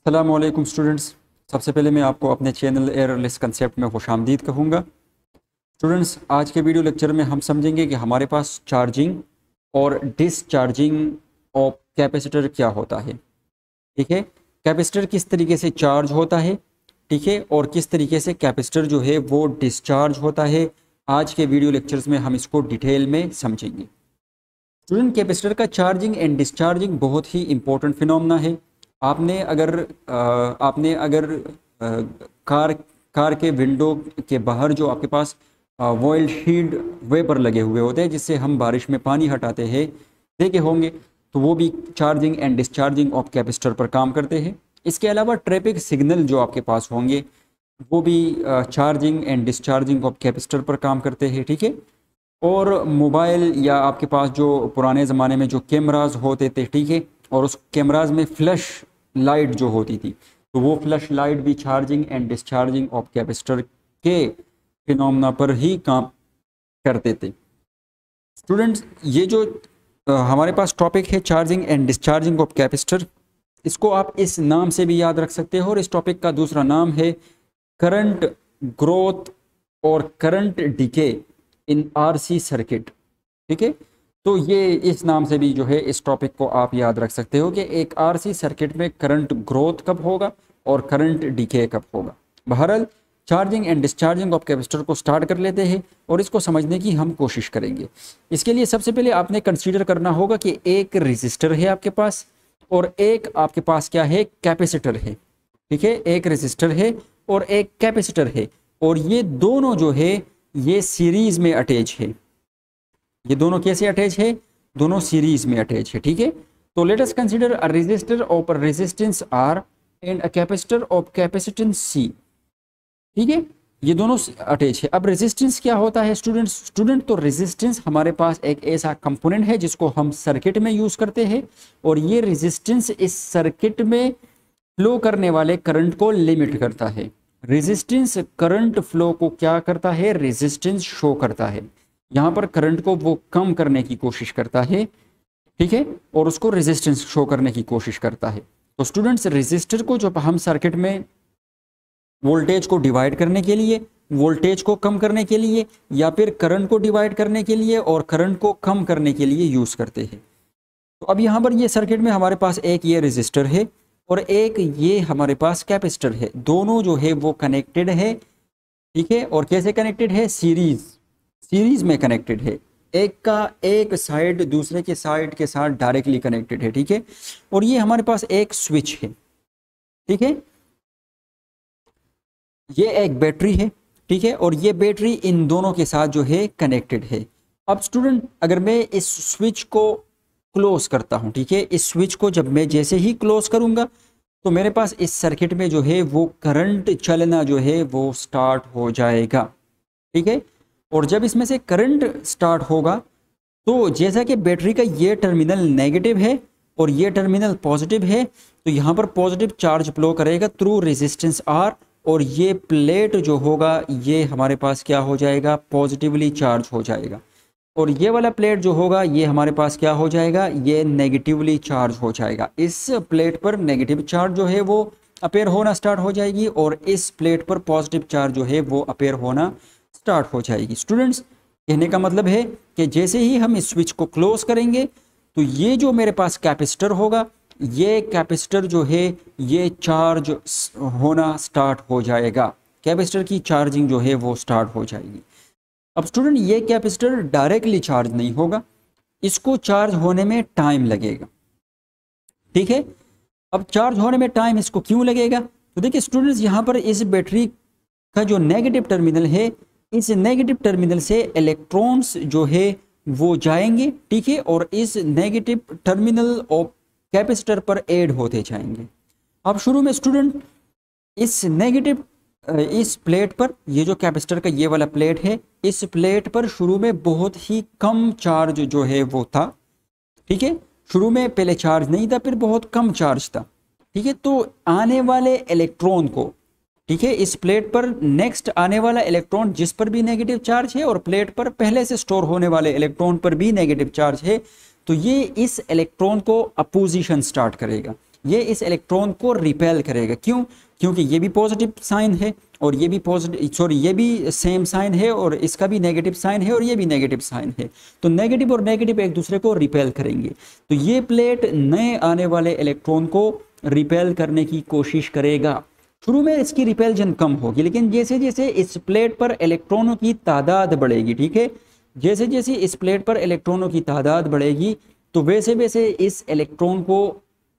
अस्सलामुअलैकुम स्टूडेंट्स। सबसे पहले मैं आपको अपने चैनल एयरलेस कंसेप्ट में खुशामदीद कहूँगा। स्टूडेंट्स, आज के वीडियो लेक्चर में हम समझेंगे कि हमारे पास चार्जिंग और डिसचार्जिंग ऑफ कैपेसिटर क्या होता है। ठीक है, कैपेसिटर किस तरीके से चार्ज होता है, ठीक है, और किस तरीके से कैपेसिटर जो है वो डिस्चार्ज होता है। आज के वीडियो लेक्चर्स में हम इसको डिटेल में समझेंगे। स्टूडेंट, कैपेसिटर का चार्जिंग एंड डिस्चार्जिंग बहुत ही इंपॉर्टेंट फिनोमेना है। आपने अगर कार कार के विंडो के बाहर जो आपके पास वॉइल शील्ड वेपर लगे हुए होते हैं, जिससे हम बारिश में पानी हटाते हैं, देखे होंगे, तो वो भी charging and discharging of capacitor पर काम करते हैं। इसके अलावा ट्रैफिक सिग्नल जो आपके पास होंगे वो भी charging and discharging of capacitor पर काम करते हैं। ठीक है, और मोबाइल या आपके पास जो पुराने ज़माने में जो कैमराज होते थे, ठीक है, और उस कैमराज में फ्लैश लाइट जो होती थी, तो वो फ्लैश लाइट भी charging and discharging of capacitor के फिनोमेना पर ही काम करते थे। स्टूडेंट्स, ये जो हमारे पास टॉपिक है charging and discharging of capacitor, इसको आप इस नाम से भी याद रख सकते हो। और इस टॉपिक का दूसरा नाम है करंट ग्रोथ और करंट डिके इन आरसी सर्किट। ठीक है, तो ये इस नाम से भी जो है इस टॉपिक को आप याद रख सकते हो कि एक आरसी सर्किट में करंट ग्रोथ कब होगा और करंट डिके कब होगा। बहरहाल, charging and discharging of capacitor को स्टार्ट कर लेते हैं और इसको समझने की हम कोशिश करेंगे। इसके लिए सबसे पहले आपने कंसीडर करना होगा कि एक रेजिस्टर है आपके पास और एक आपके पास क्या है, कैपेसिटर है। ठीक है, एक रेजिस्टर है और एक कैपेसिटर है, और ये दोनों जो है ये सीरीज में अटैच है। ये दोनों कैसे अटैच है? दोनों सीरीज में अटैच है। ठीक है, तो let us consider a resistor of resistance R and a capacitor of capacitance C। ठीक है, ये दोनों अटैच है। अब रेजिस्टेंस क्या होता है स्टूडेंट? तो रेजिस्टेंस हमारे पास एक ऐसा कंपोनेंट है जिसको हम सर्किट में यूज करते हैं, और ये रेजिस्टेंस इस सर्किट में फ्लो करने वाले करंट को लिमिट करता है। रेजिस्टेंस करंट फ्लो को क्या करता है? रेजिस्टेंस शो करता है। यहाँ पर करंट को वो कम करने की कोशिश करता है, ठीक है, और उसको रेजिस्टेंस शो करने की कोशिश करता है। तो स्टूडेंट्स, रेजिस्टर को जब हम सर्किट में वोल्टेज को डिवाइड करने के लिए, वोल्टेज को कम करने के लिए, या फिर करंट को डिवाइड करने के लिए और करंट को कम करने के लिए यूज करते हैं। तो अब यहाँ पर ये सर्किट में हमारे पास एक ये रेजिस्टर है और एक ये हमारे पास कैपेसिटर है। दोनों जो है वो कनेक्टेड है। ठीक है, और कैसे कनेक्टेड है? सीरीज में कनेक्टेड है। एक का एक साइड दूसरे के साइड के साथ डायरेक्टली कनेक्टेड है। ठीक है, और ये हमारे पास एक स्विच है। ठीक है, ये एक बैटरी है। ठीक है, और ये बैटरी इन दोनों के साथ जो है कनेक्टेड है। अब स्टूडेंट, अगर मैं इस स्विच को क्लोज करता हूं, ठीक है, इस स्विच को जब मैं जैसे ही क्लोज करूंगा तो मेरे पास इस सर्किट में जो है वो करंट चलना जो है वो स्टार्ट हो जाएगा। ठीक है, और जब इसमें से करंट स्टार्ट होगा तो जैसा कि बैटरी का ये टर्मिनल नेगेटिव है और ये टर्मिनल पॉजिटिव है, तो यहाँ पर पॉजिटिव चार्ज फ्लो करेगा थ्रू रेजिस्टेंस R, और ये प्लेट जो होगा ये हमारे पास क्या हो जाएगा? पॉजिटिवली चार्ज हो जाएगा। और ये वाला प्लेट जो होगा ये हमारे पास क्या हो जाएगा? ये नेगेटिवली चार्ज हो जाएगा। इस प्लेट पर नेगेटिव चार्ज जो है वो अपेयर होना स्टार्ट हो जाएगी, और इस प्लेट पर पॉजिटिव चार्ज जो है वो अपेयर होना स्टार्ट हो जाएगी। स्टूडेंट्स, कहने का मतलब है कि जैसे ही हम इस स्विच को क्लोज करेंगे तो ये जो मेरे पास कैपेसिटर होगा, ये कैपेसिटर जो है ये चार्ज होना स्टार्ट हो जाएगा। कैपेसिटर की चार्जिंग जो है वो स्टार्ट हो जाएगी। अब स्टूडेंट, ये कैपेसिटर डायरेक्टली चार्ज नहीं होगा, इसको चार्ज होने में टाइम लगेगा। ठीक है, अब चार्ज होने में टाइम इसको क्यों लगेगा? तो देखिए स्टूडेंट्स, यहाँ पर इस बैटरी का जो नेगेटिव टर्मिनल है, इस नेगेटिव टर्मिनल से इलेक्ट्रॉन्स जो है वो जाएंगे। ठीक है, और इस नेगेटिव टर्मिनल ऑफ कैपेसिटर पर ऐड होते जाएंगे। अब शुरू में स्टूडेंट इस प्लेट पर, ये जो कैपेसिटर का ये वाला प्लेट है, इस प्लेट पर शुरू में बहुत ही कम चार्ज जो है वो था। ठीक है, शुरू में पहले चार्ज नहीं था, फिर बहुत कम चार्ज था। ठीक है, तो आने वाले इलेक्ट्रॉन को, ठीक है, इस प्लेट पर नेक्स्ट आने वाला इलेक्ट्रॉन जिस पर भी नेगेटिव चार्ज है और प्लेट पर पहले से स्टोर होने वाले इलेक्ट्रॉन पर भी नेगेटिव चार्ज है, तो ये इस इलेक्ट्रॉन को अपोजिशन स्टार्ट करेगा। ये इस इलेक्ट्रॉन को रिपेल करेगा। क्यों? क्योंकि ये भी पॉजिटिव साइन है और ये भी पॉजिटिव, सॉरी ये भी सेम साइन है और इसका भी नेगेटिव साइन है और ये भी नेगेटिव साइन है, तो नेगेटिव और नेगेटिव एक दूसरे को रिपेल करेंगे। तो ये प्लेट नए आने वाले इलेक्ट्रॉन को रिपेल करने की कोशिश करेगा। शुरू में इसकी रिपेल्जन कम होगी, लेकिन जैसे जैसे इस प्लेट पर इलेक्ट्रॉनों की तादाद बढ़ेगी, ठीक है, जैसे जैसे इस प्लेट पर इलेक्ट्रॉनों की तादाद बढ़ेगी तो वैसे वैसे इस इलेक्ट्रॉन को,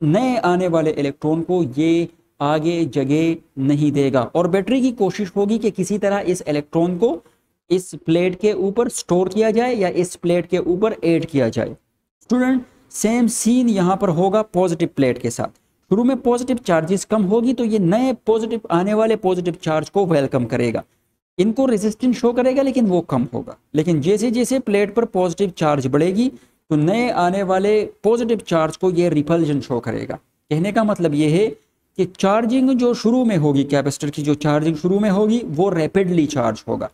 नए आने वाले इलेक्ट्रॉन को ये आगे जगह नहीं देगा और बैटरी की कोशिश होगी कि किसी तरह इस इलेक्ट्रॉन को इस प्लेट के ऊपर स्टोर किया जाए या इस प्लेट के ऊपर ऐड किया जाए। स्टूडेंट, सेम सीन यहाँ पर होगा पॉजिटिव प्लेट के साथ। शुरू में पॉजिटिव चार्जेस कम होगी तो ये नए पॉजिटिव आने वाले पॉजिटिव चार्ज को वेलकम करेगा, इनको रेजिस्टेंस शो करेगा लेकिन वो कम होगा। लेकिन जैसे जैसे प्लेट पर पॉजिटिव चार्ज बढ़ेगी तो नए आने वाले पॉजिटिव चार्ज को ये रिपल्जन शो करेगा। कहने का मतलब ये है कि चार्जिंग जो शुरू में होगी, कैपेसिटर की जो चार्जिंग शुरू में होगी वो रैपिडली चार्ज होगा।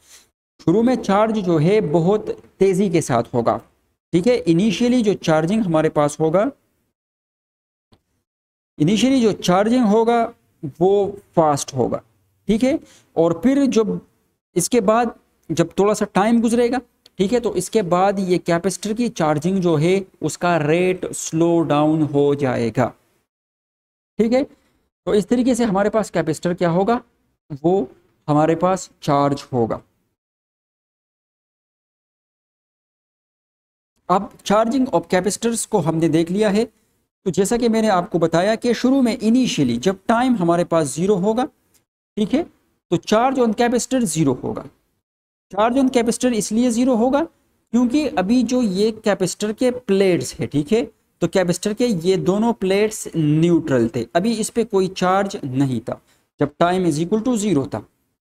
शुरू में चार्ज जो है बहुत तेजी के साथ होगा, ठीक है। इनिशियली जो चार्जिंग हमारे पास होगा, इनिशियली जो चार्जिंग होगा वो फास्ट होगा, ठीक है। और फिर जब इसके बाद जब थोड़ा सा टाइम गुजरेगा, ठीक है, तो इसके बाद ये कैपेसिटर की चार्जिंग जो है उसका रेट स्लो डाउन हो जाएगा, ठीक है। तो इस तरीके से हमारे पास कैपेसिटर क्या होगा, वो हमारे पास चार्ज होगा। अब चार्जिंग ऑफ कैपेसिटर्स को हमने देख लिया है। तो जैसा कि मैंने आपको बताया कि शुरू में इनिशियली जब टाइम हमारे पास 0 होगा, ठीक है, तो चार्ज ऑन कैपेसिटर 0 होगा। चार्ज ऑन कैपेसिटर इसलिए 0 होगा क्योंकि अभी जो ये कैपेसिटर के प्लेट्स है, ठीक है, तो कैपेसिटर के ये दोनों प्लेट्स न्यूट्रल थे, अभी इस पे कोई चार्ज नहीं था जब टाइम इज इक्वल टू 0 था,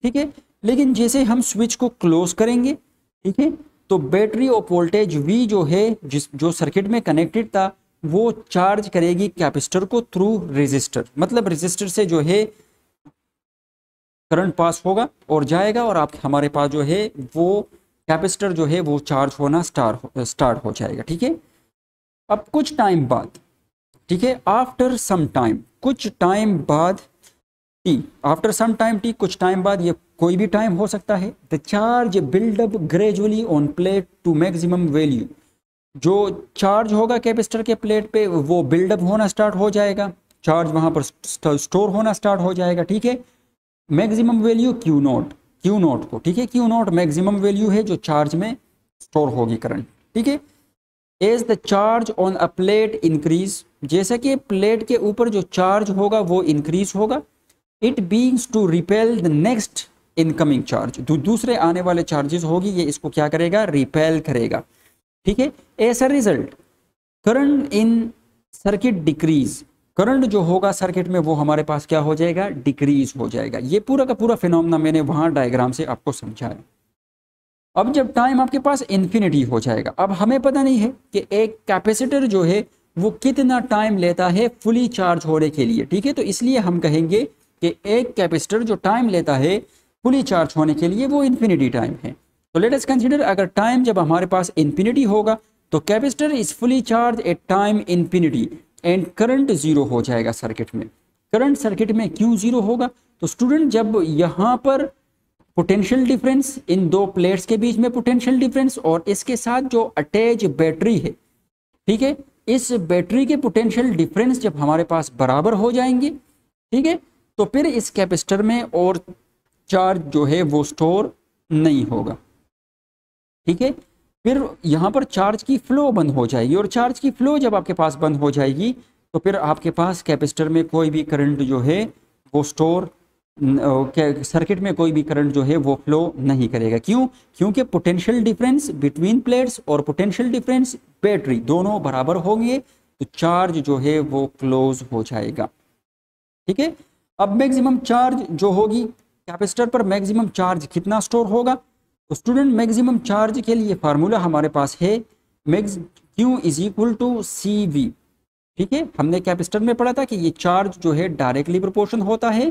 ठीक है। लेकिन जैसे हम स्विच को क्लोज करेंगे, ठीक है, तो बैटरी और वोल्टेज V जो है जो सर्किट में कनेक्टेड था वो चार्ज करेगी कैपेसिटर को थ्रू रेजिस्टर, मतलब रेजिस्टर से जो है करंट पास होगा और जाएगा और आप हमारे पास जो है वो कैपेसिटर जो है वो चार्ज होना स्टार्ट हो जाएगा, ठीक है। अब कुछ टाइम बाद, ठीक है, आफ्टर सम टाइम, कुछ टाइम बाद t, after some time t, कुछ टाइम बाद, ये कोई भी टाइम हो सकता है, the charge build up gradually on plate to maximum value, जो चार्ज होगा कैपेसिटर के प्लेट पे वो बिल्डअप होना स्टार्ट हो जाएगा, चार्ज वहां पर स्टोर होना स्टार्ट हो जाएगा, ठीक है। मैक्सिमम वैल्यू क्यू नॉट को, ठीक है, क्यू नॉट मैक्सिमम वैल्यू है जो चार्ज में स्टोर होगी करंट, ठीक है। As the charge on a plate increase, जैसा कि प्लेट के ऊपर जो चार्ज होगा वो इंक्रीज होगा, it begins to repel the next incoming charge, दूसरे आने वाले चार्जेस होगी ये इसको क्या करेगा, रिपेल करेगा, ठीक है। As a result current in circuit decrease, current जो होगा सर्किट में वो हमारे पास क्या हो जाएगा, डिक्रीज हो जाएगा। ये पूरा का पूरा फिनोमेना मैंने वहां डायग्राम से आपको समझाया। अब जब टाइम आपके पास इन्फिनिटी हो जाएगा, अब हमें पता नहीं है कि एक कैपेसिटर जो है वो कितना टाइम लेता है फुली चार्ज होने के लिए, ठीक है, तो इसलिए हम कहेंगे कि एक कैपेसिटर जो टाइम लेता है फुली चार्ज होने के लिए वो इन्फिनिटी टाइम है। तो लेट अस कंसीडर, अगर टाइम जब हमारे पास इन्फिनिटी होगा तो capacitor is fully charge at time infinity and current 0 हो जाएगा सर्किट में। करंट सर्किट में क्यों 0 होगा, तो स्टूडेंट जब यहाँ पर पोटेंशियल डिफरेंस, इन दो प्लेट्स के बीच में पोटेंशियल डिफरेंस और इसके साथ जो अटैच बैटरी है, ठीक है, इस बैटरी के पोटेंशियल डिफरेंस जब हमारे पास बराबर हो जाएंगे, ठीक है, तो फिर इस कैपेसिटर में और चार्ज जो है वो स्टोर नहीं होगा, ठीक है। फिर यहाँ पर चार्ज की फ्लो बंद हो जाएगी और चार्ज की फ्लो जब आपके पास बंद हो जाएगी तो फिर आपके पास कैपेसिटर में कोई भी करंट जो है वो स्टोर, सर्किट में कोई भी करंट जो है वो फ्लो नहीं करेगा। क्यों? क्योंकि पोटेंशियल डिफरेंस बिटवीन प्लेट्स और पोटेंशियल डिफरेंस बैटरी दोनों बराबर होंगे, तो चार्ज जो है वो क्लोज हो जाएगा, ठीक है। अब मैक्सिमम चार्ज जो होगी कैपेसिटर पर, मैक्सिमम चार्ज कितना स्टोर होगा, तो स्टूडेंट मैक्सिमम चार्ज के लिए फार्मूला हमारे पास है Q is equal to C V, ठीक है। हमने कैपेसिटर में पढ़ा था कि ये चार्ज जो है डायरेक्टली प्रोपोर्शन होता है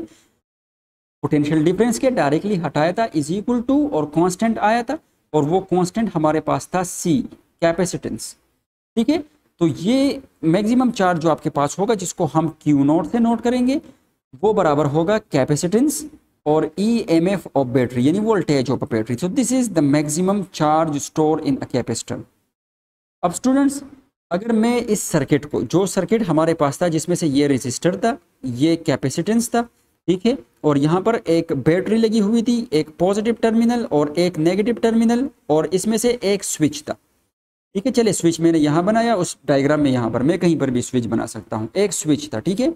पोटेंशियल डिफरेंस के, डायरेक्टली हटाया था इज इक्वल टू और कांस्टेंट आया था और वो कांस्टेंट हमारे पास था C, कैपेसिटेंस, ठीक है। तो ये मैक्सिमम चार्ज जो आपके पास होगा जिसको हम क्यू नॉट से नोट करेंगे वो बराबर होगा कैपेसिटेंस और ईएमएफ ऑफ बैटरी यानी voltage of a battery. So this is the maximum charge store in a capacitor. अब स्टूडेंट्स अगर मैं इस सर्किट को, जो सर्किट हमारे पास था जिसमें से ये रेजिस्टर था, ये कैपेसिटेंस था, ठीक है, और यहाँ पर एक बैटरी लगी हुई थी, एक पॉजिटिव टर्मिनल और एक नेगेटिव टर्मिनल, और इसमें से एक स्विच था, ठीक है। चलिए स्विच मैंने यहाँ बनाया, उस डायग्राम में यहाँ पर मैं कहीं पर भी स्विच बना सकता हूँ, एक स्विच था, ठीक है।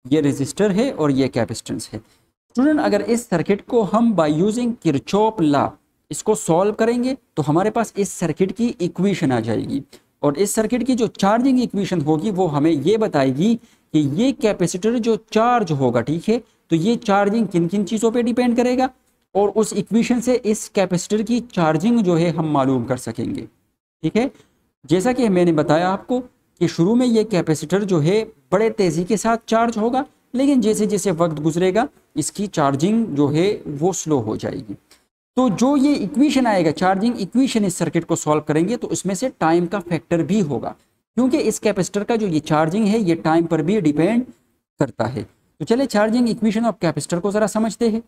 ये रेजिस्टर है और ये कैपेसिटेंस है। स्टूडेंट अगर इस सर्किट को हम बाय यूजिंग किरचॉफ लॉ इसको सॉल्व करेंगे तो हमारे पास इस सर्किट की इक्वेशन आ जाएगी, और इस सर्किट की जो चार्जिंग इक्वेशन होगी वो हमें ये बताएगी कि ये कैपेसिटर जो चार्ज होगा, ठीक है, तो ये चार्जिंग किन किन चीज़ों पे डिपेंड करेगा, और उस इक्वेशन से इस कैपेसिटर की चार्जिंग जो है हम मालूम कर सकेंगे, ठीक है। जैसा कि मैंने बताया आपको कि शुरू में ये कैपेसिटर जो है बड़े तेज़ी के साथ चार्ज होगा, लेकिन जैसे जैसे वक्त गुजरेगा इसकी चार्जिंग जो है वो स्लो हो जाएगी। तो जो ये इक्वेशन आएगा, चार्जिंग इक्वेशन, इस सर्किट को सॉल्व करेंगे तो उसमें से टाइम का फैक्टर भी होगा, क्योंकि इस कैपेसिटर का जो ये चार्जिंग है ये टाइम पर भी डिपेंड करता है। तो चलिए चार्जिंग इक्वेशन ऑफ कैपेसिटर को जरा समझते हैं।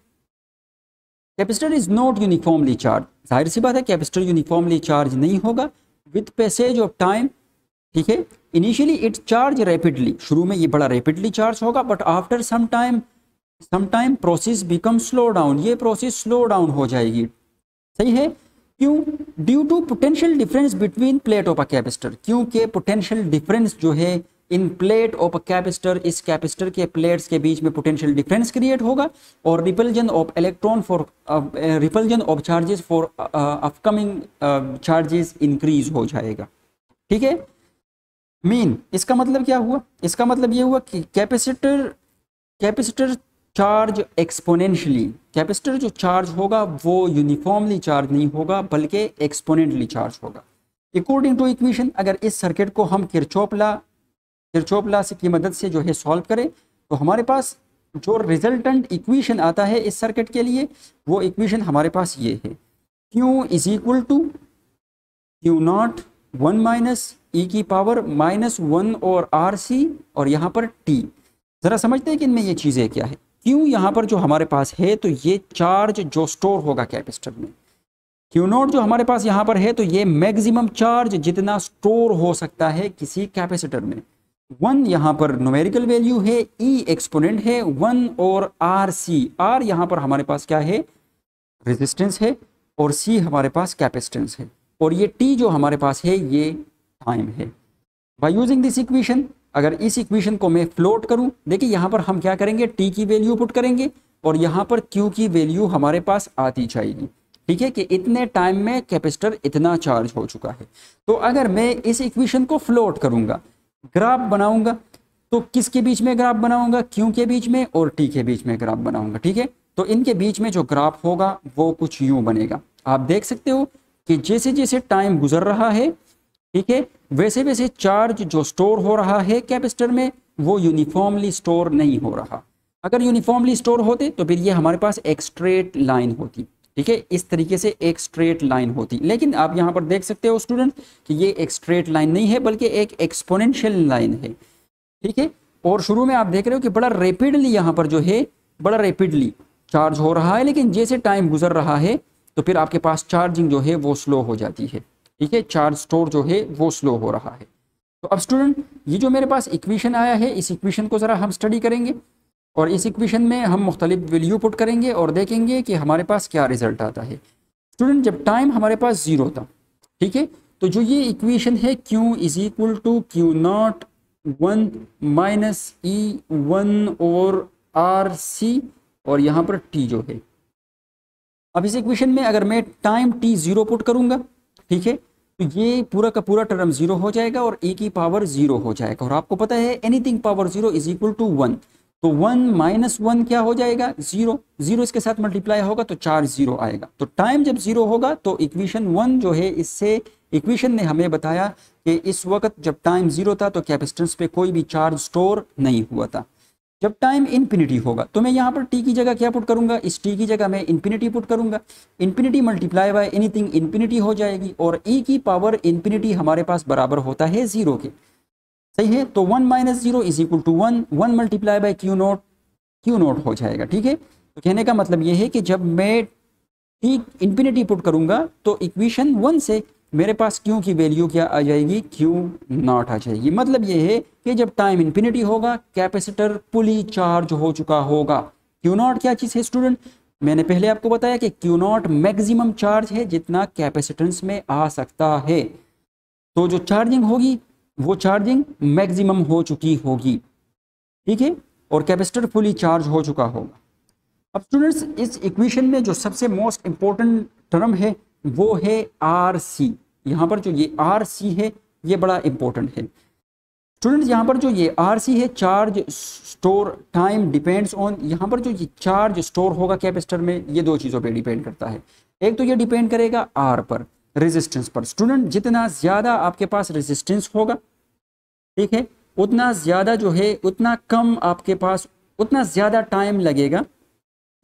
Capacitor is not uniformly charge, जाहिर सी बात है कैपेसिटर यूनिफॉर्मली चार्ज नहीं होगा विद पैसेज ऑफ टाइम, ठीक है। इनिशियली इट चार्ज रैपिडली, शुरू में ये बड़ा रैपिडली चार्ज होगा, but after some time process become slow down, ये प्रोसेस स्लो डाउन हो जाएगी, सही है। क्यों? Due to potential difference between plate of a capacitor, क्योंकि पोटेंशियल डिफरेंस जो है in plate of a capacitor, इस कैपेसिटर के प्लेट्स के बीच में पोटेंशियल डिफरेंस क्रिएट होगा, और repulsion of electron for repulsion of charges for upcoming charges increase हो जाएगा, ठीक है। मीन इसका मतलब क्या हुआ? इसका मतलब ये हुआ कि कैपेसिटर चार्ज एक्सपोनेंशियली, कैपेसिटर जो चार्ज होगा वो यूनिफॉर्मली चार्ज नहीं होगा बल्कि एक्सपोनेंटली चार्ज होगा। अकॉर्डिंग टू इक्वेशन, अगर इस सर्किट को हम किरचॉफ लॉ की मदद से जो है सॉल्व करें तो हमारे पास जो रिजल्टेंट इक्वेशन आता है इस सर्किट के लिए वो इक्वेशन हमारे पास ये है, Q is equal to Q naught 1 minus e की पावर -1 और RC, और यहाँ पर T। जरा समझते हैं कि इनमें ये चीज़ें क्या है। क्यों यहाँ पर जो हमारे पास है तो ये चार्ज जो स्टोर होगा कैपेसिटर में, क्यू नॉट जो हमारे पास यहाँ पर है तो ये मैक्सिमम चार्ज जितना स्टोर हो सकता है किसी कैपेसिटर में। 1 यहाँ पर न्यूमेरिकल वैल्यू है, E एक्सपोनेंट है 1, और RC, R यहाँ पर हमारे पास क्या है? रेजिस्टेंस है, और C हमारे पास कैपेसिटेंस है, और ये T जो हमारे पास है ये टाइम है। बाय यूजिंग दिस इक्वेशन, अगर इस इक्वेशन को मैं फ्लोट करूं, देखिए यहाँ पर हम क्या करेंगे, T की वैल्यू पुट करेंगे और यहाँ पर Q की वैल्यू हमारे पास आती जाएगी, ठीक है, कि इतने टाइम में कैपेसिटर इतना चार्ज हो चुका है। तो अगर मैं इस इक्वेशन को फ्लोट करूंगा, ग्राफ बनाऊंगा, तो किसके बीच में ग्राफ बनाऊंगा? Q के बीच में और T के बीच में ग्राफ बनाऊंगा, ठीक है। तो इनके बीच में जो ग्राफ होगा वो कुछ यूं बनेगा। आप देख सकते हो कि जैसे जैसे टाइम गुजर रहा है, ठीक है, वैसे वैसे चार्ज जो स्टोर हो रहा है कैपेसिटर में वो यूनिफॉर्मली स्टोर नहीं हो रहा। अगर यूनिफॉर्मली स्टोर होते तो फिर ये हमारे पास एक स्ट्रेट लाइन होती, ठीक है, इस तरीके से एक स्ट्रेट लाइन होती। लेकिन आप यहाँ पर देख सकते हो स्टूडेंट कि ये एक स्ट्रेट लाइन नहीं है बल्कि एक एक्सपोनेंशियल लाइन है, ठीक है। और शुरू में आप देख रहे हो कि बड़ा रैपिडली यहाँ पर जो है बड़ा रैपिडली चार्ज हो रहा है, लेकिन जैसे टाइम गुजर रहा है तो फिर आपके पास चार्जिंग जो है वो स्लो हो जाती है, ठीक है, चार्ज स्टोर जो है वो स्लो हो रहा है। तो अब स्टूडेंट ये जो मेरे पास इक्वेशन आया है इस इक्वेशन को ज़रा हम स्टडी करेंगे, और इस इक्वेशन में हम मुख्तलिफ वैल्यू पुट करेंगे और देखेंगे कि हमारे पास क्या रिजल्ट आता है। स्टूडेंट जब टाइम हमारे पास 0 था, ठीक है, तो जो ये इक्वेशन है Q is equal to Q naught 1 minus E1 और RC, और यहाँ पर T जो है। अब इस इक्वेशन में अगर मैं टाइम T 0 पुट करूँगा, ठीक है, तो ये पूरा का पूरा टर्म 0 हो जाएगा और E की पावर 0 हो जाएगा, और आपको पता है anything power 0 is equal to 1, तो 1 माइनस 1 क्या हो जाएगा? 0, 0 इसके साथ मल्टीप्लाई होगा तो चार्ज 0 आएगा। तो टाइम जब 0 होगा तो इक्वेशन 1 जो है, इससे इक्वेशन ने हमें बताया कि इस वक्त जब टाइम 0 था तो कैपेसिटेंस पे कोई भी चार्ज स्टोर नहीं हुआ था। जब टाइम इन्फिनिटी होगा तो मैं यहाँ पर T की जगह क्या पुट करूंगा? इस T की जगह मैं इन्फिनिटी पुट करूंगा। Infinity multiply by anything infinity हो जाएगी, और E की पावर इन्फिनिटी हमारे पास बराबर होता है 0 के। सही है। तो 1 minus zero is equal to 1, 1 multiply by Q naught, Q naught हो जाएगा। ठीक है, तो कहने का मतलब ये है कि जब मैं टी इन्फिनिटी पुट करूंगा तो इक्वेशन 1 से मेरे पास क्यू की वैल्यू क्या आ जाएगी, क्यू नॉट आ जाएगी। मतलब ये है कि जब टाइम इन्फिनिटी होगा कैपेसिटर फुली चार्ज हो चुका होगा। क्यू नॉट क्या चीज़ है स्टूडेंट, मैंने पहले आपको बताया कि क्यू नॉट मैक्सिमम चार्ज है जितना कैपेसिटेंस में आ सकता है। तो जो चार्जिंग होगी वो चार्जिंग मैक्सिमम हो चुकी होगी। ठीक है, और कैपेसिटर फुली चार्ज हो चुका होगा। अब स्टूडेंट्स इस इक्वेशन में जो सबसे मोस्ट इंपॉर्टेंट टर्म है वो है आर सी। यहाँ पर जो ये आर सी है ये बड़ा इंपॉर्टेंट है स्टूडेंट्स। यहाँ पर जो ये आर सी है, charge store time depends on, यहाँ पर जो ये चार्ज स्टोर होगा कैपेसिटर में ये दो चीज़ों पे डिपेंड करता है। एक तो ये डिपेंड करेगा आर पर, रेजिस्टेंस पर। स्टूडेंट जितना ज़्यादा आपके पास रेजिस्टेंस होगा, ठीक है, उतना ज़्यादा जो है उतना कम आपके पास, उतना ज़्यादा टाइम लगेगा।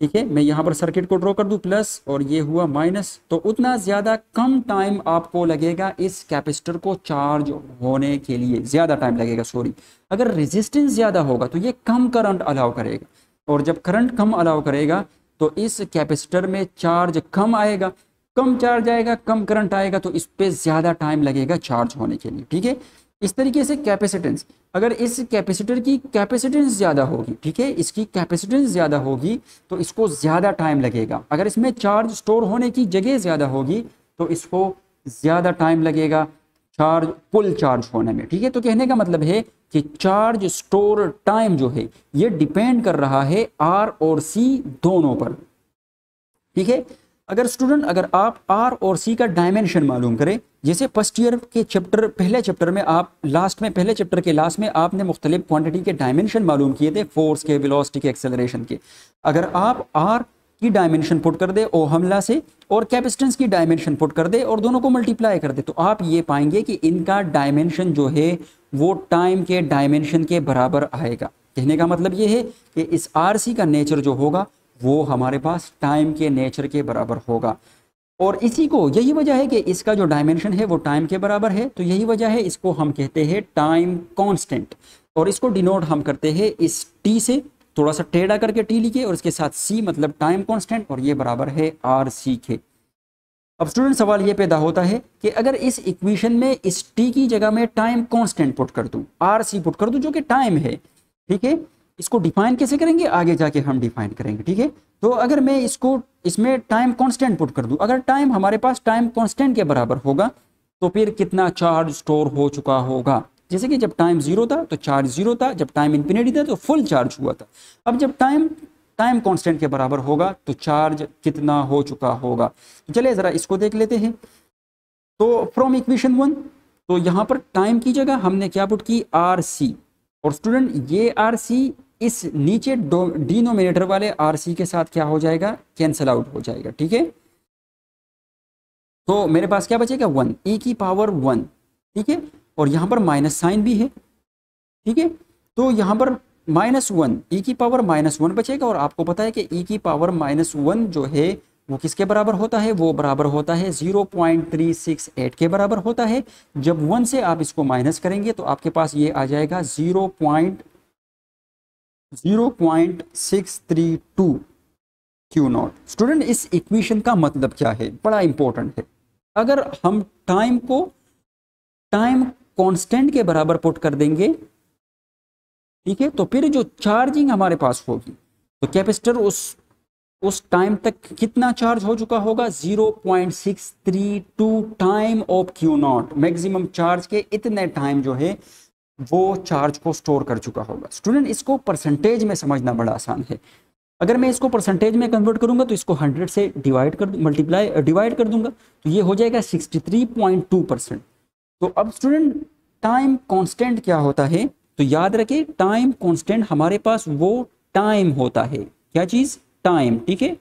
ठीक है, मैं यहाँ पर सर्किट को ड्रॉ कर दूं प्लस और ये हुआ माइनस, तो उतना ज़्यादा कम टाइम आपको लगेगा इस कैपेसिटर को चार्ज होने के लिए, ज़्यादा टाइम लगेगा सॉरी। अगर रेजिस्टेंस ज़्यादा होगा तो ये कम करंट अलाउ करेगा, और जब करंट कम अलाउ करेगा तो इस कैपेसिटर में चार्ज कम आएगा, कम चार्ज आएगा, कम करंट आएगा, तो इस पर ज़्यादा टाइम लगेगा चार्ज होने के लिए। ठीक है, इस तरीके से कैपेसिटेंस, अगर इस कैपेसिटर की कैपेसिटेंस ज़्यादा होगी, ठीक है, इसकी कैपेसिटेंस ज़्यादा होगी तो इसको ज़्यादा टाइम लगेगा। अगर इसमें चार्ज स्टोर होने की जगह ज़्यादा होगी तो इसको ज़्यादा टाइम लगेगा चार्ज फुल चार्ज होने में। ठीक है, तो कहने का मतलब है कि चार्ज स्टोर टाइम जो है ये डिपेंड कर रहा है आर और सी दोनों पर। ठीक है, अगर स्टूडेंट अगर आप आर और सी का डायमेंशन मालूम करें, जैसे फर्स्ट ईयर के चैप्टर, पहले चैप्टर में आप लास्ट में, पहले चैप्टर के लास्ट में आपने मुख्तलिफ क्वांटिटी के डायमेंशन मालूम किए थे, फोर्स के, वेलोसिटी के, एक्सेलरेशन के। अगर आप आर की डायमेंशन पुट कर दे ओ हमला से और कैपेसिटेंस की डायमेंशन पुट कर दे और दोनों को मल्टीप्लाई कर दे, तो आप ये पाएंगे कि इनका डायमेंशन जो है वो टाइम के डायमेंशन के बराबर आएगा। कहने का मतलब ये है कि इस आर सी का नेचर जो होगा वो हमारे पास टाइम के नेचर के बराबर होगा, और इसी को, यही वजह है कि इसका जो डायमेंशन है वो टाइम के बराबर है, तो यही वजह है इसको हम कहते हैं टाइम कांस्टेंट, और इसको डिनोट हम करते हैं इस टी से, थोड़ा सा टेढ़ा करके टी लिखिए और इसके साथ सी मतलब टाइम कांस्टेंट, और ये बराबर है आर सी के। अब स्टूडेंट सवाल ये पैदा होता है कि अगर इस इक्वेशन में इस टी की जगह में टाइम कांस्टेंट पुट कर दूं, आर सी पुट कर दूं जो कि टाइम है, ठीक है, इसको डिफाइन कैसे करेंगे आगे जाके हम डिफाइन करेंगे। ठीक है, तो अगर मैं इसको, इसमें टाइम कांस्टेंट पुट कर दूं, अगर टाइम हमारे पास टाइम कांस्टेंट के बराबर होगा तो फिर कितना चार्ज स्टोर हो चुका होगा। जैसे कि जब टाइम जीरो था तो चार्ज जीरो था, जब टाइम इन्फिनिटी था तो फुल चार्ज हुआ था। अब जब टाइम कांस्टेंट के बराबर होगा तो चार्ज कितना हो चुका होगा। तो चलिए जरा इसको देख लेते हैं। तो फ्रॉम इक्वेशन 1, तो यहाँ पर टाइम की जगह हमने क्या पुट की, आर सी, और स्टूडेंट ये आर सी इस नीचे डिनोमिनेटर वाले आर सी के साथ क्या हो जाएगा, कैंसल आउट हो जाएगा। ठीक है, तो मेरे पास क्या बचेगा, 1 e की पावर 1। ठीक है, और यहाँ पर माइनस साइन भी है। ठीक है, तो यहाँ पर -1 e की पावर -1 बचेगा, और आपको पता है कि e की पावर -1 जो है वो किसके बराबर होता है, वो बराबर होता है 0.368 के बराबर होता है। जब 1 से आप इसको माइनस करेंगे तो आपके पास ये आ जाएगा 0.632 क्यू नॉट। स्टूडेंट इस इक्वेशन का मतलब क्या है, बड़ा इंपॉर्टेंट है। अगर हम टाइम को टाइम कांस्टेंट के बराबर पुट कर देंगे, ठीक है, तो फिर जो चार्जिंग हमारे पास होगी तो कैपेसिटर उस टाइम तक कितना चार्ज हो चुका होगा, 0.632 time of Q not. Maximum charge के इतने टाइम जो है वो चार्ज को स्टोर कर चुका होगा। स्टूडेंट इसको परसेंटेज में समझना बड़ा आसान है। अगर मैं इसको परसेंटेज में कन्वर्ट करूंगा तो इसको 100 से डिवाइड कर दूंगा तो ये हो जाएगा 63.2%। तो अब स्टूडेंट टाइम कांस्टेंट क्या होता है, तो याद रखें टाइम कांस्टेंट हमारे पास वो टाइम होता है, क्या चीज, टाइम। ठीक है,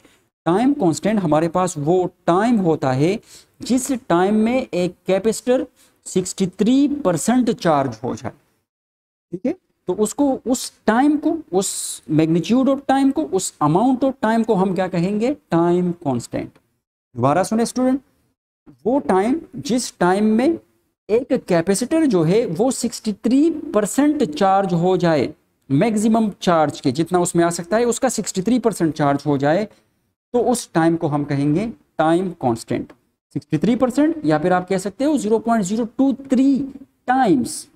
टाइम कांस्टेंट हमारे पास वो टाइम होता है जिस टाइम में एक कैपेसिटर 63% चार्ज हो जाए। ठीक है, तो उसको, उस टाइम को, उस मैग्नीट्यूड ऑफ टाइम को, उस अमाउंट ऑफ टाइम को हम क्या कहेंगे, टाइम कांस्टेंट। दोबारा सुने स्टूडेंट, वो टाइम जिस टाइम में एक कैपेसिटर जो है वो 63% चार्ज हो जाए, मैक्सिमम चार्ज के जितना उसमें आ सकता है उसका 63% चार्ज हो जाए, तो उस टाइम को हम कहेंगे टाइम कांस्टेंट। 63% या फिर आप कह सकते हो 0.023 टाइम्स।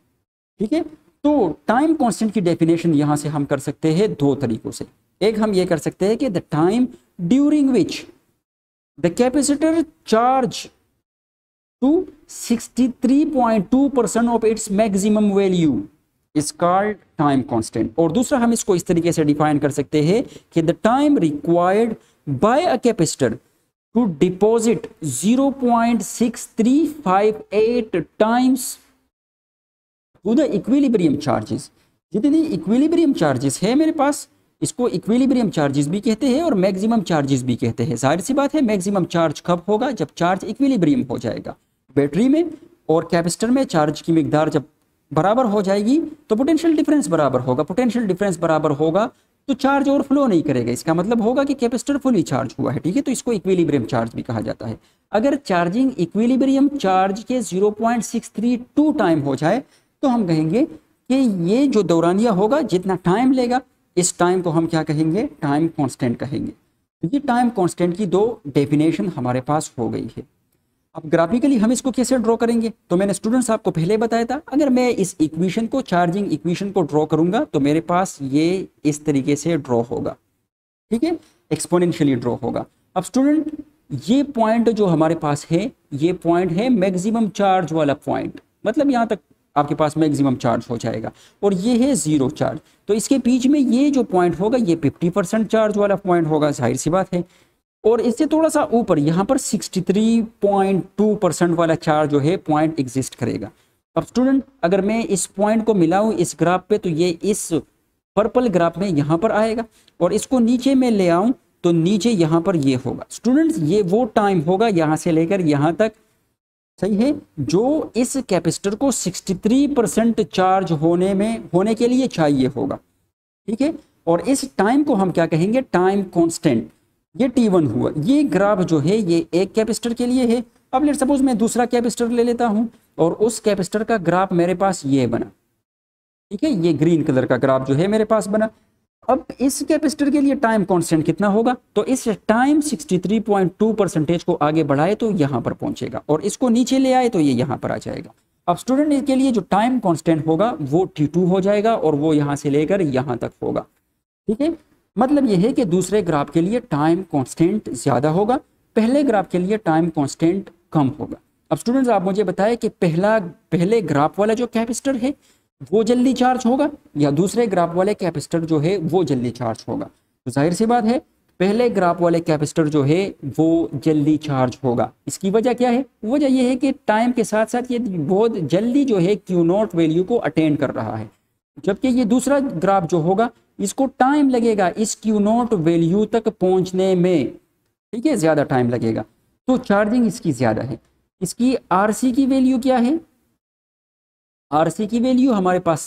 ठीक है, तो टाइम कांस्टेंट की डेफिनेशन यहां से हम कर सकते हैं दो तरीकों से। एक हम ये कर सकते हैं कि the time during which the capacitor charge to 63.2% of its maximum value is called time constant। और दूसरा हम इसको इस तरीके से डिफाइन कर सकते हैं कि the time required by a capacitor to deposit 0.6358 times to the equilibrium charges। जितनी इक्विलिब्रियम चार्जेस है मेरे पास, इसको इक्विलिब्रियम चार्जेस भी कहते हैं और मैक्सिमम चार्जेस भी कहते हैं। जाहिर सी बात है मैक्सिमम चार्ज कब होगा, जब चार्ज इक्विलिब्रियम हो जाएगा। बैटरी में और कैपेसिटर में चार्ज की मिकदार जब बराबर हो जाएगी तो पोटेंशियल डिफरेंस बराबर होगा। पोटेंशियल डिफरेंस बराबर होगा तो चार्ज और फ्लो नहीं करेगा, इसका मतलब होगा कि कैपेसिटर फुली चार्ज हुआ है। ठीक है, तो इसको इक्विलिब्रियम चार्ज भी कहा जाता है। अगर चार्जिंग इक्विलिब्रियम चार्ज के 0.632 टाइम हो जाए तो हम कहेंगे कि ये जो दौरानिया होगा जितना टाइम लेगा, इस टाइम को हम क्या कहेंगे, टाइम कांस्टेंट कहेंगे। तो ये टाइम कांस्टेंट की दो डेफिनेशन हमारे पास हो गई है। अब ग्राफिकली हम इसको कैसे ड्रॉ करेंगे, तो मैंने स्टूडेंट्स आपको पहले बताया था, अगर मैं इस इक्वेशन को, चार्जिंग इक्वेशन को ड्रॉ करूंगा तो मेरे पास ये इस तरीके से ड्रॉ होगा। ठीक है, एक्सपोनेंशियली ड्रॉ होगा। अब स्टूडेंट ये पॉइंट जो हमारे पास है, ये पॉइंट है मैक्सिमम चार्ज वाला पॉइंट, मतलब यहां तक आपके पास मैक्सिमम चार्ज हो जाएगा, और ये है जीरो चार्ज। तो इसके बीच में ये जो पॉइंट होगा ये 50% चार्ज वाला पॉइंट होगा, जाहिर सी बात है। और इससे थोड़ा सा ऊपर यहाँ पर 63.2% वाला चार्ज जो है पॉइंट एग्जिस्ट करेगा। अब स्टूडेंट अगर मैं इस पॉइंट को मिलाऊं इस ग्राफ पे, तो ये इस पर्पल ग्राफ में यहाँ पर आएगा, और इसको नीचे में ले आऊं तो नीचे यहाँ पर ये होगा। स्टूडेंट्स ये वो टाइम होगा यहाँ से लेकर यहाँ तक, सही है, जो इस कैपेसिटर को 63% चार्ज होने के लिए चाहिए होगा। ठीक है, और इस टाइम को हम क्या कहेंगे, टाइम कांस्टेंट। ये T1 हुआ। ये ग्राफ जो है ये एक कैपेसिटर के लिए है। अब लेट सपोज मैं दूसरा कैपेसिटर ले लेता हूं और उस कैपेसिटर का ग्राफ मेरे पास ये बना। ठीक है, ये ग्रीन कलर का ग्राफ जो है मेरे पास बना। अब इस कैपेसिटर के लिए टाइम कांस्टेंट कितना होगा, तो इस टाइम 63.2% को आगे बढ़ाए तो यहां पर पहुंचेगा, और इसको नीचे ले आए तो ये यहां पर आ जाएगा। अब स्टूडेंट इसके लिए जो टाइम कांस्टेंट होगा वो T2 हो जाएगा, और वो यहां से लेकर यहां तक होगा। ठीक है, मतलब यह है कि दूसरे ग्राफ के लिए टाइम कांस्टेंट ज्यादा होगा, पहले ग्राफ के लिए टाइम कांस्टेंट कम होगा। अब स्टूडेंट्स आप मुझे बताएं कि पहले ग्राफ वाला जो कैपेसिटर है वो जल्दी चार्ज होगा या दूसरे ग्राफ वाले कैपेसिटर जो है वो जल्दी चार्ज होगा। तो जाहिर सी बात है पहले ग्राफ वाले कैपेसिटर जो है वो जल्दी चार्ज होगा। इसकी वजह क्या है, वजह यह है कि टाइम के साथ साथ ये बहुत जल्दी जो है Q0 वैल्यू को अटेंड कर रहा है, जबकि ये दूसरा ग्राफ जो होगा इसको टाइम लगेगा इस Q0 वैल्यू तक पहुंचने में। ठीक है, ज्यादा टाइम लगेगा, तो चार्जिंग इसकी ज्यादा है। इसकी RC की वैल्यू क्या है, RC की वैल्यू हमारे पास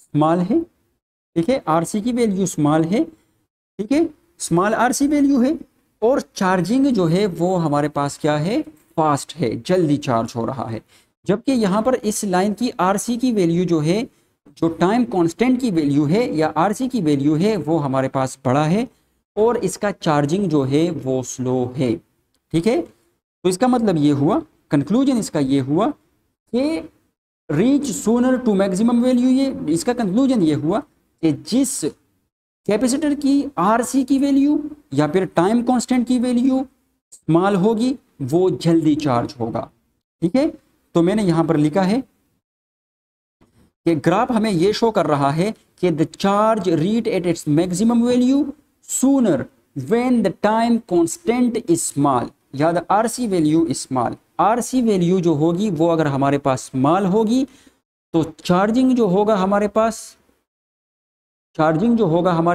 स्मॉल है। ठीक है, RC की वैल्यू स्मॉल है। ठीक है, स्मॉल RC वैल्यू है, और चार्जिंग जो है वो हमारे पास क्या है, फास्ट है, जल्दी चार्ज हो रहा है। जबकि यहाँ पर इस लाइन की RC की वैल्यू जो है, जो टाइम कांस्टेंट की वैल्यू है या RC की वैल्यू है, वो हमारे पास बड़ा है, और इसका चार्जिंग जो है वो स्लो है। ठीक है, तो इसका मतलब ये हुआ, कंक्लूजन इसका ये हुआ कि reach sooner to maximum value. ये इसका कंक्लूजन ये हुआ कि जिस कैपेसिटर की RC की वैल्यू या फिर टाइम कांस्टेंट की वैल्यू स्मॉल होगी वो जल्दी चार्ज होगा। ठीक है, तो मैंने यहां पर लिखा है कि ग्राफ हमें ये शो कर रहा है कि the charge reach at its maximum value sooner when the time constant is small या the RC value is small. RC value जो होगी वो अगर हमारे पास स्मॉल होगी तो चार्जिंग जो होगा हमारे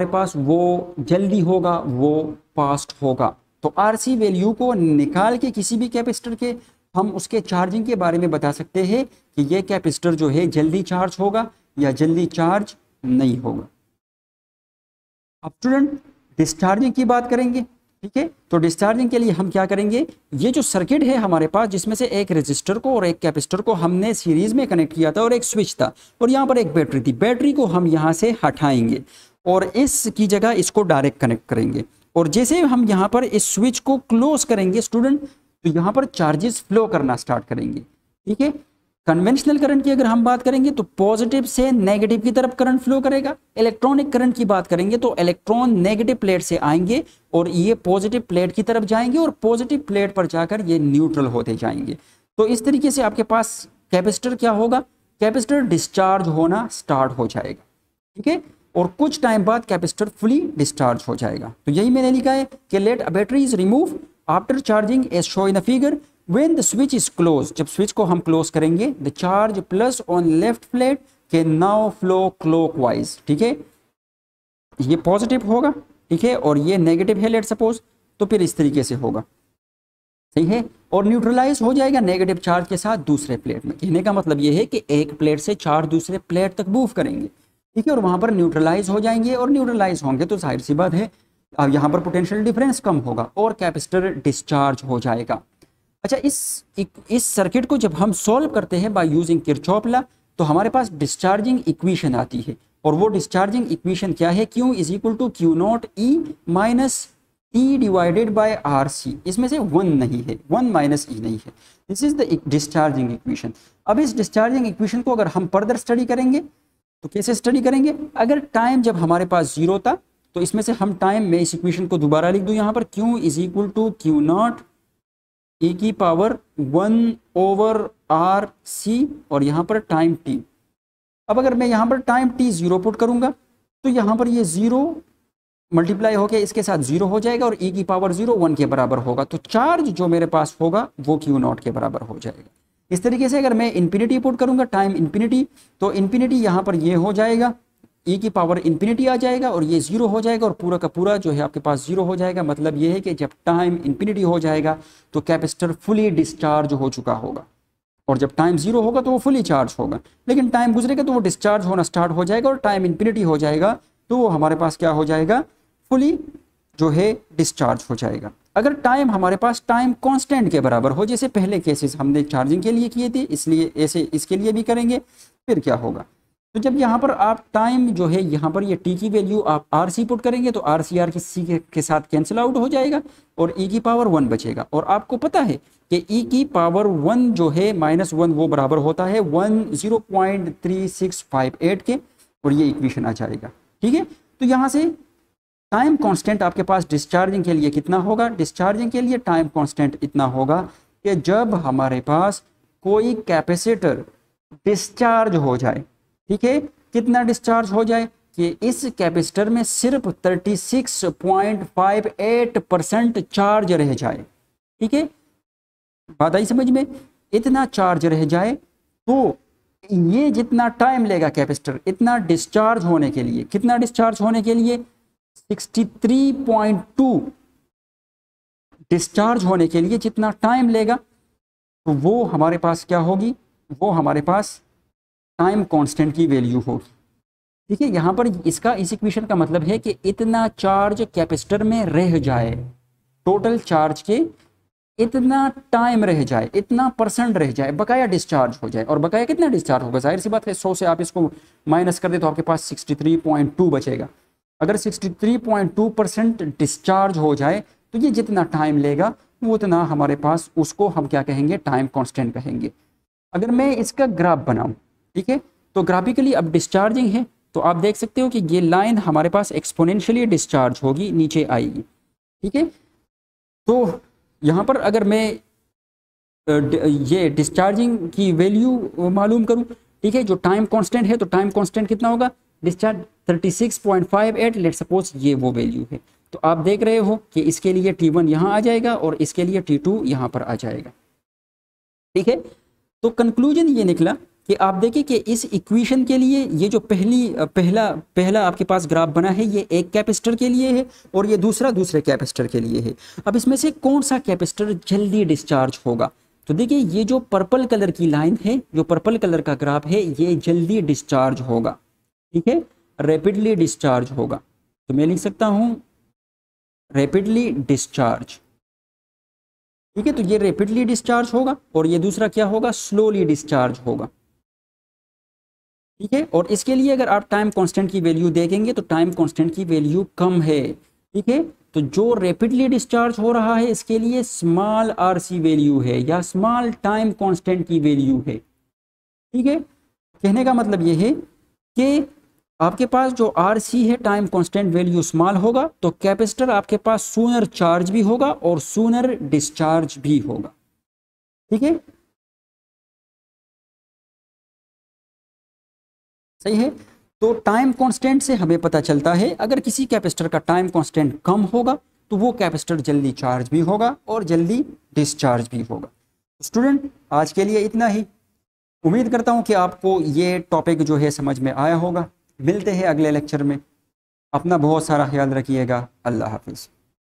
पास वो जल्दी होगा, वो फास्ट होगा। तो RC वैल्यू को निकाल के किसी भी कैपेसिटर के हम उसके चार्जिंग के बारे में बता सकते हैं कि ये कैपेसिटर जो है जल्दी चार्ज होगा या जल्दी चार्ज नहीं होगा। अब स्टूडेंट डिस्चार्जिंग की बात करेंगे ठीक है। तो डिस्चार्जिंग के लिए हम क्या करेंगे, ये जो सर्किट है हमारे पास जिसमें से एक रेजिस्टर को और एक कैपेसिटर को हमने सीरीज में कनेक्ट किया था और एक स्विच था और यहाँ पर एक बैटरी थी, बैटरी को हम यहाँ से हटाएंगे और इसकी जगह इसको डायरेक्ट कनेक्ट करेंगे और जैसे हम यहाँ पर इस स्विच को क्लोज करेंगे स्टूडेंट, तो यहाँ पर चार्जेस फ्लो करना स्टार्ट करेंगे। ठीक है। कन्वेंशनल करंट की अगर हम बात करेंगे तो पॉजिटिव से नेगेटिव की तरफ करंट फ्लो करेगा। इलेक्ट्रॉनिक करंट की बात करेंगे तो इलेक्ट्रॉन नेगेटिव प्लेट से आएंगे और ये पॉजिटिव प्लेट की तरफ जाएंगे और पॉजिटिव प्लेट पर जाकर ये न्यूट्रल होते जाएंगे। तो इस तरीके से आपके पास कैपेसिटर क्या होगा, कैपेसिटर डिस्चार्ज होना स्टार्ट हो जाएगा। ठीक है। और कुछ टाइम बाद कैपेसिटर फुली डिस्चार्ज हो जाएगा। तो यही मैंने लिखा है कि let a battery is remove after charging as show in the figure when the switch is close, जब स्विच को हम क्लोज करेंगे the charge plus on left plate can now flow clockwise. ठीक है। ये पॉजिटिव होगा, ठीक है, और ये नेगेटिव है लेट सपोज, तो फिर इस तरीके से होगा। सही है। और न्यूट्रलाइज हो जाएगा नेगेटिव चार्ज के साथ दूसरे प्लेट में। कहने का मतलब ये है कि एक प्लेट से चार्ज दूसरे प्लेट तक मूव करेंगे, ठीक है, और वहां पर न्यूट्रलाइज हो जाएंगे और न्यूट्रलाइज होंगे तो जाहिर सी बात है अब यहाँ पर पोटेंशियल डिफरेंस कम होगा और कैपेसिटर डिस्चार्ज हो जाएगा। अच्छा, इस सर्किट को जब हम सॉल्व करते हैं बाय यूजिंग किरचॉफ लॉ तो हमारे पास डिस्चार्जिंग इक्वेशन आती है और वो डिस्चार्जिंग इक्वेशन क्या है, Q is equal to Q naught E minus E divided by RC। इसमें से 1 नहीं है, 1 माइनस E नहीं है। This is the discharging equation. अब इस डिस्चार्जिंग इक्वेशन को अगर हम फर्दर स्टडी करेंगे तो कैसे स्टडी करेंगे, अगर टाइम जब हमारे पास 0 था तो इसमें से हम टाइम में इस इक्वेशन को दोबारा लिख दूं यहाँ पर Q is equal to Q naught E की पावर 1 ओवर RC और यहाँ पर टाइम t। अब अगर मैं यहाँ पर टाइम t 0 पुट करूंगा तो यहाँ पर ये 0 मल्टीप्लाई होकर इसके साथ 0 हो जाएगा और E की पावर 0 1 के बराबर होगा, तो चार्ज जो मेरे पास होगा वो Q नॉट के बराबर हो जाएगा। इस तरीके से अगर मैं इन्फिनिटी पुट करूंगा, टाइम इन्फिनिटी, तो इन्फिनिटी यहाँ पर ये हो जाएगा, E की पावर इन्फिनिटी आ जाएगा और ये 0 हो जाएगा और पूरा का पूरा जो है आपके पास 0 हो जाएगा। मतलब ये है कि जब टाइम इन्फिनिटी हो जाएगा तो कैपेसिटर फुली डिस्चार्ज हो चुका होगा और जब टाइम 0 होगा तो वो फुली चार्ज होगा, लेकिन टाइम गुजरेगा तो वो डिस्चार्ज होना स्टार्ट हो जाएगा और टाइम इन्फिनिटी हो जाएगा तो वो हमारे पास क्या हो जाएगा, फुली जो है डिस्चार्ज हो जाएगा। अगर टाइम हमारे पास टाइम कांस्टेंट के बराबर हो, जैसे पहले केसेस हमने चार्जिंग के लिए किए थे, इसलिए ऐसे इसके लिए भी करेंगे, फिर क्या होगा, तो जब यहाँ पर आप टाइम जो है यहाँ पर ये टी की वैल्यू आप RC पुट करेंगे तो RC RC के साथ कैंसिल आउट हो जाएगा और E की पावर 1 बचेगा। और आपको पता है कि E की पावर 1 जो है -1 वो बराबर होता है 0.3658 के और ये इक्वेशन आ जाएगा। ठीक है। तो यहाँ से टाइम कांस्टेंट आपके पास डिस्चार्जिंग के लिए कितना होगा, डिस्चार्जिंग के लिए टाइम कांस्टेंट इतना होगा कि जब हमारे पास कोई कैपेसिटर डिस्चार्ज हो जाए, ठीक है, कितना डिस्चार्ज हो जाए कि इस कैपेसिटर में सिर्फ 36.58% चार्ज रह जाए। ठीक है, बात आई समझ में, इतना चार्ज रह जाए तो ये जितना टाइम लेगा कैपेसिटर इतना डिस्चार्ज होने के लिए, कितना डिस्चार्ज होने के लिए 63.2 डिस्चार्ज होने के लिए जितना टाइम लेगा तो वो हमारे पास क्या होगी, वो हमारे पास टाइम कांस्टेंट की वैल्यू होगी। ठीक है, यहाँ पर इसका इस इक्वेशन का मतलब है कि इतना चार्ज कैपेसिटर में रह जाए, टोटल चार्ज के इतना टाइम रह जाए, इतना % रह जाए, बकाया डिस्चार्ज हो जाए। और बकाया कितना डिस्चार्ज होगा, जाहिर सी बात है 100 से आप इसको माइनस कर दे तो आपके पास 63.2 बचेगा। अगर 63.2% डिस्चार्ज हो जाए तो ये जितना टाइम लेगा वो उतना हमारे पास, उसको हम क्या कहेंगे, टाइम कांस्टेंट कहेंगे। अगर मैं इसका ग्राफ बनाऊं, ठीक है, तो ग्राफिकली अब डिस्चार्जिंग है तो आप देख सकते हो कि ये लाइन हमारे पास एक्सपोनेंशियली डिस्चार्ज होगी, नीचे आएगी। ठीक है, तो यहाँ पर अगर मैं ये डिस्चार्जिंग की वैल्यू मालूम करूँ, ठीक है, जो टाइम कांस्टेंट है तो टाइम कांस्टेंट कितना होगा, डिस्चार्ज 36.58, लेट सपोज ये वो वैल्यू है। तो आप देख रहे हो कि इसके लिए T1 यहाँ आ जाएगा और इसके लिए T2 यहाँ पर आ जाएगा। ठीक है, तो कंक्लूजन ये निकला कि आप देखिए कि इस इक्वेशन के लिए ये जो पहला आपके पास ग्राफ बना है ये एक कैपेसिटर के लिए है और ये दूसरे कैपेसिटर के लिए है। अब इसमें से कौन सा कैपेसिटर जल्दी डिस्चार्ज होगा, तो देखिए ये जो पर्पल कलर की लाइन है, जो पर्पल कलर का ग्राफ है, ये जल्दी डिस्चार्ज होगा। ठीक है, रैपिडली डिस्चार्ज होगा। तो मैं लिख सकता हूँ रैपिडली डिस्चार्ज। ठीक है, तो ये रैपिडली डिस्चार्ज होगा और ये दूसरा क्या होगा, स्लोली डिस्चार्ज होगा। ठीक है, और इसके लिए अगर आप टाइम कांस्टेंट की वैल्यू देखेंगे तो टाइम कांस्टेंट की वैल्यू कम है। ठीक है, तो जो रैपिडली डिस्चार्ज हो रहा है इसके लिए स्मॉल आरसी वैल्यू है या स्मॉल टाइम कांस्टेंट की वैल्यू है। ठीक है, कहने का मतलब ये है कि आपके पास जो आरसी है टाइम कांस्टेंट वैल्यू स्मॉल होगा तो कैपेसिटर आपके पास सूनर चार्ज भी होगा और सूनर डिस्चार्ज भी होगा। ठीक है, सही है। तो टाइम कांस्टेंट से हमें पता चलता है अगर किसी कैपेसिटर का टाइम कांस्टेंट कम होगा तो वो कैपेसिटर जल्दी चार्ज भी होगा और जल्दी डिस्चार्ज भी होगा। स्टूडेंट, आज के लिए इतना ही। उम्मीद करता हूँ कि आपको ये टॉपिक जो है समझ में आया होगा। मिलते हैं अगले लेक्चर में। अपना बहुत सारा ख्याल रखिएगा। अल्लाह हाफिज़।